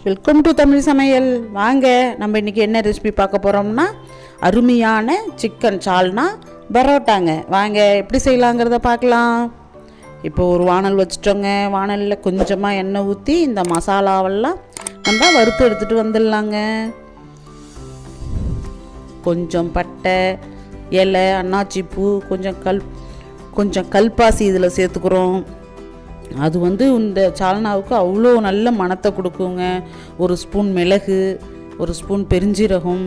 Welcome to Tamil சமையல். வாங்க, நம்ம இன்றைக்கி என்ன ரெசிபி பார்க்க போகிறோம்னா அருமையான சிக்கன் சால்னா பரோட்டாங்க. வாங்க எப்படி செய்யலாங்கிறத பார்க்கலாம். இப்போ ஒரு வானல் வச்சுட்டோங்க. வானலில் கொஞ்சமாக எண்ணெய் ஊற்றி இந்த மசாலாவெல்லாம் நம்ம வறுத்து எடுத்துகிட்டு வந்துடலாங்க. கொஞ்சம் பட்டை, இலை, அன்னாச்சி பூ, கொஞ்சம் கல்பாசி இதில் சேர்த்துக்கிறோம். அது இந்த சால்னாவுக்கு அவ்வளோ நல்ல மணத்தை கொடுக்குங்க. ஒரு ஸ்பூன் மிளகு, ஒரு ஸ்பூன் பெருஞ்சீரகம்,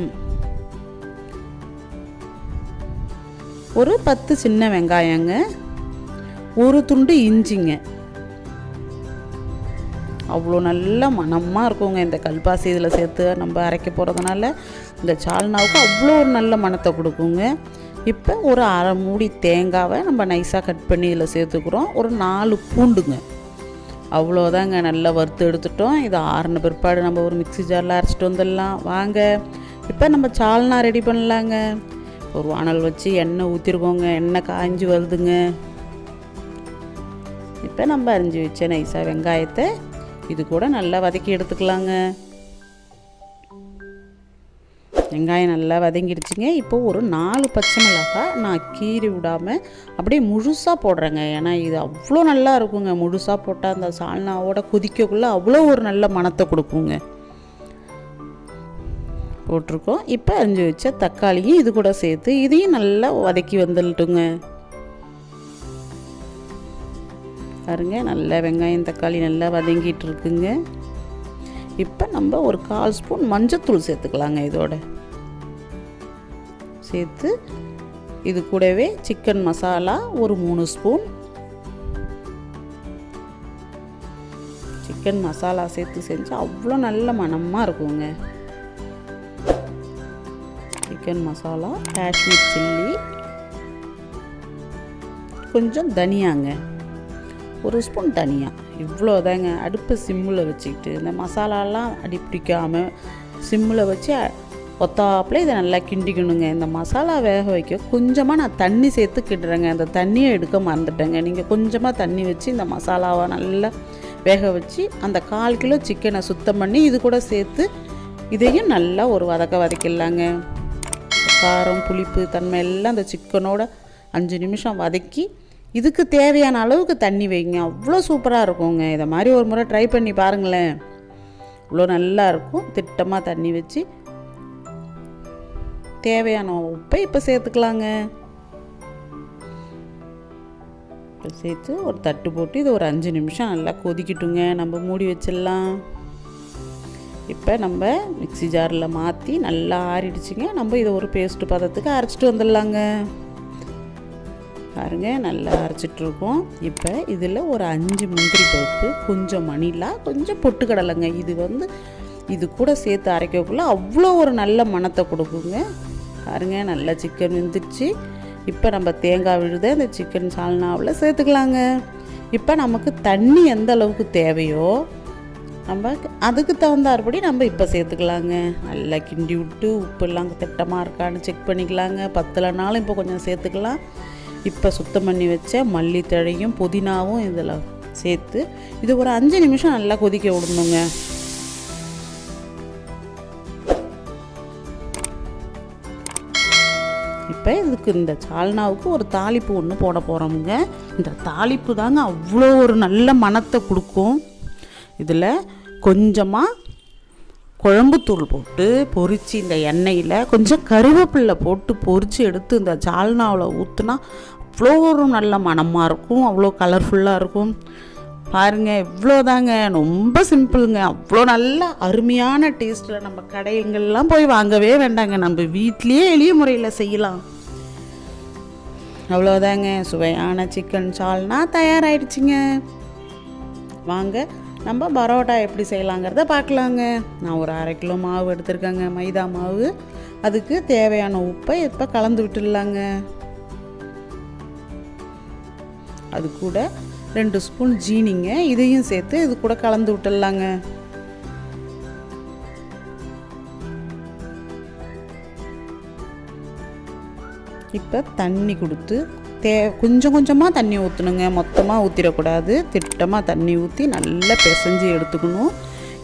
ஒரு 10 சின்ன வெங்காயங்க, ஒரு துண்டு இஞ்சிங்க. அவ்வளோ நல்ல மணமாக இருக்குங்க. இந்த கல்பாசி இதில் சேர்த்து நம்ம அரைக்க போகிறதுனால இந்த சால்னாவுக்கு அவ்வளோ ஒரு நல்ல மணத்தை கொடுக்குங்க. இப்போ ஒரு அரை மூடி தேங்காவை நம்ம நைஸாக கட் பண்ணி இதில் சேர்த்துக்கிறோம். ஒரு 4 பூண்டுங்க. அவ்வளோதாங்க. நல்லா வறுத்து எடுத்துட்டோம். இதை ஆறின பிற்பாடு நம்ம ஒரு மிக்ஸி ஜாரில் அரைச்சிட்டு வந்துடலாம். வாங்க, இப்போ நம்ம சால்னா ரெடி பண்ணலாங்க. ஒரு வானல் வச்சு எண்ணெய் ஊற்றிருக்கோங்க. எண்ணெய் காய்ஞ்சி வருதுங்க. இப்போ நம்ம அரிஞ்சு வச்ச நைஸாக வெங்காயத்தை இது கூட நல்லா வதக்கி எடுத்துக்கலாங்க. வெங்காயம் நல்லா வதங்கிடுச்சிங்க. இப்போ ஒரு 4 பச்சை மிளகாய் நான் கீறி விடாமல் அப்படியே முழுசாக போடுறேங்க. ஏன்னா இது அவ்வளோ நல்லா இருக்குங்க. முழுசாக போட்டால் அந்த சால்னாவோட கொதிக்கக்குள்ளே அவ்வளோ ஒரு நல்ல மணத்தை கொடுக்குங்க. போட்டிருக்கோம். இப்போ அரிஞ்சு வச்ச தக்காளியும் இது கூட சேர்த்து இதையும் நல்லா வதக்கி வந்துட்டுங்க. பாருங்க, நல்லா வெங்காயம் தக்காளி நல்லா வதங்கிட்டு இருக்குங்க. இப்போ நம்ம ஒரு 1/4 ஸ்பூன் மஞ்சத்தூள் சேர்த்துக்கலாங்க. இதோட சேர்த்து இது கூடவே சிக்கன் மசாலா ஒரு 3 ஸ்பூன் சிக்கன் மசாலா சேர்த்து செஞ்சு அவ்வளோ நல்ல மணமாக இருக்குங்க. சிக்கன் மசாலா, காஷ்மீர் சில்லி, கொஞ்சம் தனியாங்க, 1 ஸ்பூன் தனியா. இவ்வளோதாங்க. அடுப்பு சிம்மில் வச்சுக்கிட்டு இந்த மசாலாலாம் அடி பிடிக்காமல் சிம்மில் வச்சு ஒத்தாப்பில் இதை நல்லா கிண்டிக்கணுங்க. இந்த மசாலா வேக வைக்க கொஞ்சமாக நான் தண்ணி சேர்த்து கிண்டுறேங்க. அந்த தண்ணியை எடுக்க மறந்துட்டேங்க. நீங்கள் கொஞ்சமாக தண்ணி வச்சு இந்த மசாலாவை நல்லா வேக வச்சு அந்த 1/4 கிலோ சிக்கனை சுத்தம் பண்ணி இது கூட சேர்த்து இதையும் நல்லா ஒரு வதக்கிடலாங்க. காரம், புளிப்பு தன்மை எல்லாம் அந்த சிக்கனோட 5 நிமிஷம் வதக்கி இதுக்கு தேவையான அளவுக்கு தண்ணி வைங்க. அவ்வளோ சூப்பராக இருக்குங்க. இதை மாதிரி ஒரு முறை ட்ரை பண்ணி பாருங்களேன். அவ்வளோ நல்லா இருக்கும். திட்டமாக தண்ணி வச்சு தேவையான உப்பை இப்போ சேர்த்துக்கலாங்க. இப்போ சேர்த்து ஒரு தட்டு போட்டு இது ஒரு 5 நிமிஷம் நல்லா கொதிக்கட்டுங்க. நம்ம மூடி வச்சிடலாம். இப்போ நம்ம மிக்ஸி ஜாரில் மாற்றி நல்லா ஆறிடுச்சுங்க. நம்ம இதை ஒரு பேஸ்ட்டு பதத்துக்கு அரைச்சிட்டு வந்துடலாங்க. பாருங்க, நல்லா அரைச்சிட்ருக்கோம். இப்போ இதில் ஒரு 5 முந்திரி பருப்பு, கொஞ்சம் மணிலா, கொஞ்சம் பொட்டுக்கடலைங்க. இது கூட சேர்த்து அரைக்கக்குள்ள அவ்வளோ ஒரு நல்ல மணத்தை கொடுக்குங்க. பாருங்க, நல்லா சிக்கன் வெந்துடுச்சு. இப்போ நம்ம தேங்காய் விழுத இந்த சிக்கன் சால்னாவில் சேர்த்துக்கலாங்க. இப்போ நமக்கு தண்ணி எந்த அளவுக்கு தேவையோ நம்ம அதுக்கு தகுந்தாற்படி நம்ம இப்போ சேர்த்துக்கலாங்க. நல்லா கிண்டி விட்டு உப்புலாம் திட்டமாக இருக்கான்னு செக் பண்ணிக்கலாங்க. பத்தலைனாலும் இப்போ கொஞ்சம் சேர்த்துக்கலாம். இப்போ சுத்தம் பண்ணி வச்ச மல்லித்தழையும் புதினாவும் இதில் சேர்த்து இது ஒரு 5 நிமிஷம் நல்லா கொதிக்க விடணுங்க. இப்போ இதுக்கு இந்த சால்னாவுக்கு ஒரு தாளிப்பு ஒன்று போட போகிறோமுங்க. இந்த தாளிப்பு தாங்க அவ்வளோ ஒரு நல்ல மணத்தை கொடுக்கும். இதில் கொஞ்சமாக குழம்புத்தூள் போட்டு பொரித்து இந்த எண்ணெயில் கொஞ்சம் கருவேப்பிலை போட்டு பொரித்து எடுத்து இந்த சால்னாவில் ஊற்றுனா அவ்வளோ ஒரு நல்ல மணமாக இருக்கும். அவ்வளோ கலர்ஃபுல்லாக இருக்கும். பாருங்கள், இவ்வளோதாங்க. ரொம்ப சிம்பிளுங்க. அவ்வளோ நல்ல அருமையான டேஸ்ட்டில் நம்ம கடைங்கள்லாம் போய் வாங்கவே வேண்டாங்க. நம்ம வீட்லேயே எளிய முறையில் செய்யலாம். அவ்வளோதாங்க. சுவையான சிக்கன் சால்னா தயாராகிடுச்சிங்க. வாங்க, நம்ம பரோட்டா எப்படி செய்யலாங்கிறத பார்க்கலாங்க. நான் ஒரு 1/2 கிலோ மாவு எடுத்துருக்கேங்க, மைதா மாவு. அதுக்கு தேவையான உப்பை இப்போ கலந்து விட்டுடலாங்க. அது கூட 2 ஸ்பூன் ஜீனிங்க, இதையும் சேர்த்து இது கூட கலந்து விட்டுடலாங்க. இப்போ தண்ணி கொடுத்து கொஞ்சம் கொஞ்சமாக தண்ணி ஊற்றணுங்க. மொத்தமாக ஊற்றிடக்கூடாது. திட்டமாக தண்ணி ஊற்றி நல்லா பிசைஞ்சு எடுத்துக்கணும்.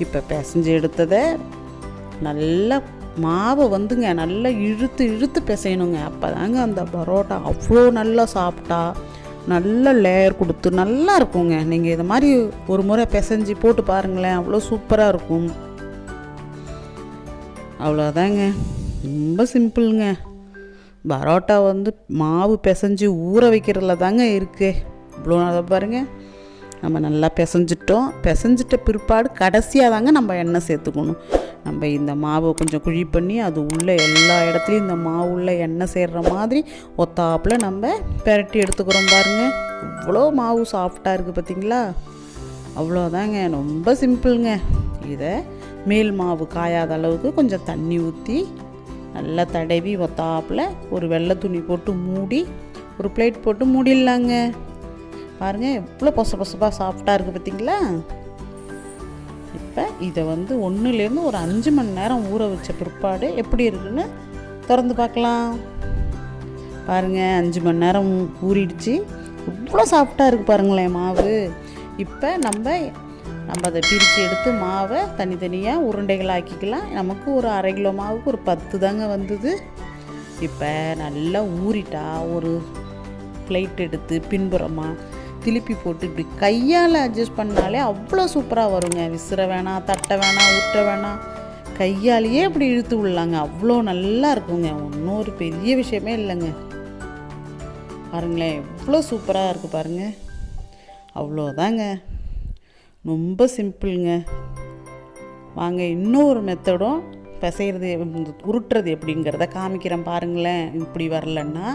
இப்போ பிசைஞ்சு எடுத்ததை நல்லா மாவை வந்துங்க நல்லா இழுத்து இழுத்து பிசையணுங்க. அப்போ தாங்க அந்த பரோட்டா அவ்வளோ நல்லா சாப்பிட்டா நல்ல லேயர் கொடுத்து நல்லா இருக்குங்க. நீங்கள் இது மாதிரி ஒரு முறை பிசைஞ்சு போட்டு பாருங்களேன், அவ்வளோ சூப்பராக இருக்கும். அவ்வளோதாங்க, ரொம்ப சிம்பிளுங்க. பரோட்டா வந்து மாவு பிசைஞ்சு ஊற வைக்கிறதுல தாங்க இருக்குது. இவ்வளோ நல்லா பாருங்கள், நம்ம நல்லா பிசைஞ்சிட்ட பிற்பாடு கடைசியாக தாங்க நம்ம எண்ணெய் சேர்த்துக்கணும். நம்ம இந்த மாவை கொஞ்சம் குழி பண்ணி அது உள்ளே எல்லா இடத்துலையும் இந்த மாவு உள்ள எண்ணெய் சேர்கிற மாதிரி ஒத்தாப்பில் நம்ம பெரட்டி எடுத்துக்கிறோம் பாருங்கள். இவ்வளோ மாவு சாஃப்டாக இருக்குது பார்த்தீங்களா? அவ்வளோதாங்க, ரொம்ப சிம்பிளுங்க. இதை மேல் மாவு காயாத அளவுக்கு கொஞ்சம் தண்ணி ஊற்றி நல்லா தடவி ஒத்தாப்பில் ஒரு வெள்ளை துணி போட்டு மூடி ஒரு பிளேட் போட்டு மூடிடலாங்க. பாருங்கள் எவ்வளோ பொசப்பாக சாஃப்டாக இருக்குது பார்த்தீங்களா? இப்போ இதை வந்து 1லேருந்து ஒரு 5 மணி நேரம் ஊற வச்ச பிற்பாடு எப்படி இருக்குன்னு திறந்து பார்க்கலாம். பாருங்கள் 5 மணி நேரம் ஊறிடுச்சு. இவ்வளோ சாஃப்டாக இருக்குது பாருங்களேன் மாவு. இப்போ நம்ம அதை பிரித்து எடுத்து மாவை தனித்தனியாக உருண்டைகள் ஆக்கிக்கலாம். நமக்கு ஒரு 1/2 கிலோ மாவுக்கு ஒரு 10 தாங்க வந்தது. இப்போ நல்லா ஊறிட்டா ஒரு பிளேட் எடுத்து பின்புறமாக திருப்பி போட்டு இப்படி கையால் அட்ஜஸ்ட் பண்ணாலே அவ்வளோ சூப்பராக வருங்க. விசிற வேணாம், தட்டை வேணாம், உருட்ட வேணாம், கையாலேயே இப்படி இழுத்து விடலாங்க. அவ்வளோ நல்லா இருக்குங்க. ஒன்றும் ஒரு பெரிய விஷயமே இல்லைங்க. பாருங்களேன் எவ்வளோ சூப்பராக இருக்குது பாருங்கள். அவ்வளோதாங்க, ரொம்ப சிம்பிளுங்க. வாங்க இன்னொரு மெத்தடும் பிசைகிறது உருட்டுறது எப்படிங்கிறத காமிக்கிறேன் பாருங்களேன். இப்படி வரலன்னா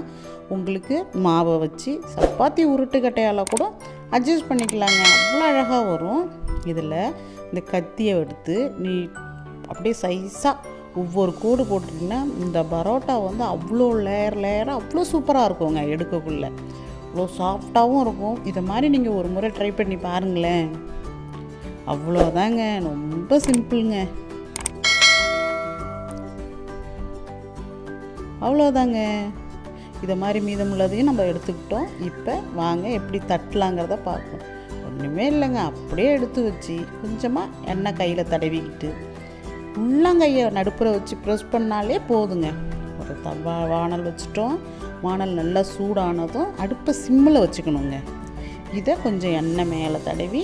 உங்களுக்கு மாவை வச்சு சப்பாத்தி உருட்டுக்கட்டையால் கூட அட்ஜஸ்ட் பண்ணிக்கலாங்க. அவ்வளோ அழகாக வரும். இதில் இந்த கத்தியை எடுத்து நீ அப்படியே சைஸாக ஒவ்வொரு கோடு போட்டிங்கன்னா இந்த பரோட்டா வந்து அவ்வளோ லேயராக அவ்வளோ சூப்பராக இருக்குங்க. எடுக்கக்குள்ளே அவ்வளோ சாஃப்டாகவும் இருக்கும். இதை மாதிரி நீங்கள் ஒரு முறை ட்ரை பண்ணி பாருங்களேன். அவ்வளோதாங்க, ரொம்ப சிம்பிளுங்க. அவ்வளோதாங்க, இதை மாதிரி மீதமுள்ளதையும் நம்ம எடுத்துக்கிட்டோம். இப்போ வாங்க எப்படி தட்டலாங்கிறத பார்ப்போம். ஒன்றுமே இல்லைங்க, அப்படியே எடுத்து வச்சு கொஞ்சமாக எண்ணெய் கையில் தடவிக்கிட்டு உள்ளங்கையை நடுப்புற வச்சு ப்ரெஸ் பண்ணாலே போதுங்க. ஒரு வானல் வச்சுட்டோம். வானல் நல்லா சூடானதும் அடுப்பை சிம்மில் வச்சுக்கணுங்க. இதை கொஞ்சம் எண்ணெய் மேலே தடவி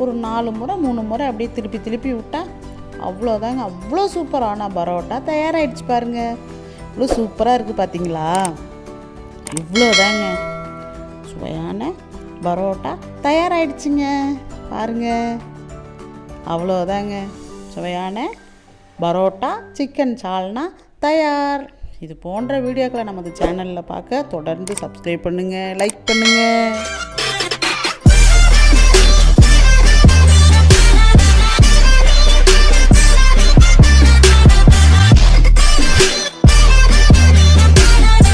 ஒரு 4 முறை 3 முறை அப்படியே திருப்பி விட்டால் அவ்வளோதாங்க. அவ்வளோ சூப்பரான பரோட்டா தயாராகிடுச்சு பாருங்கள். இவ்வளோ சூப்பராக இருக்குது பார்த்தீங்களா? இவ்வளோதாங்க, சுவையான பரோட்டா தயாராகிடுச்சுங்க பாருங்கள். அவ்வளோதாங்க, சுவையான பரோட்டா சிக்கன் சால்னா தயார். இது போன்ற வீடியோக்களை நமது சேனலில் பார்க்க தொடர்ந்து சப்ஸ்கிரைப் பண்ணுங்கள், லைக் பண்ணுங்கள்.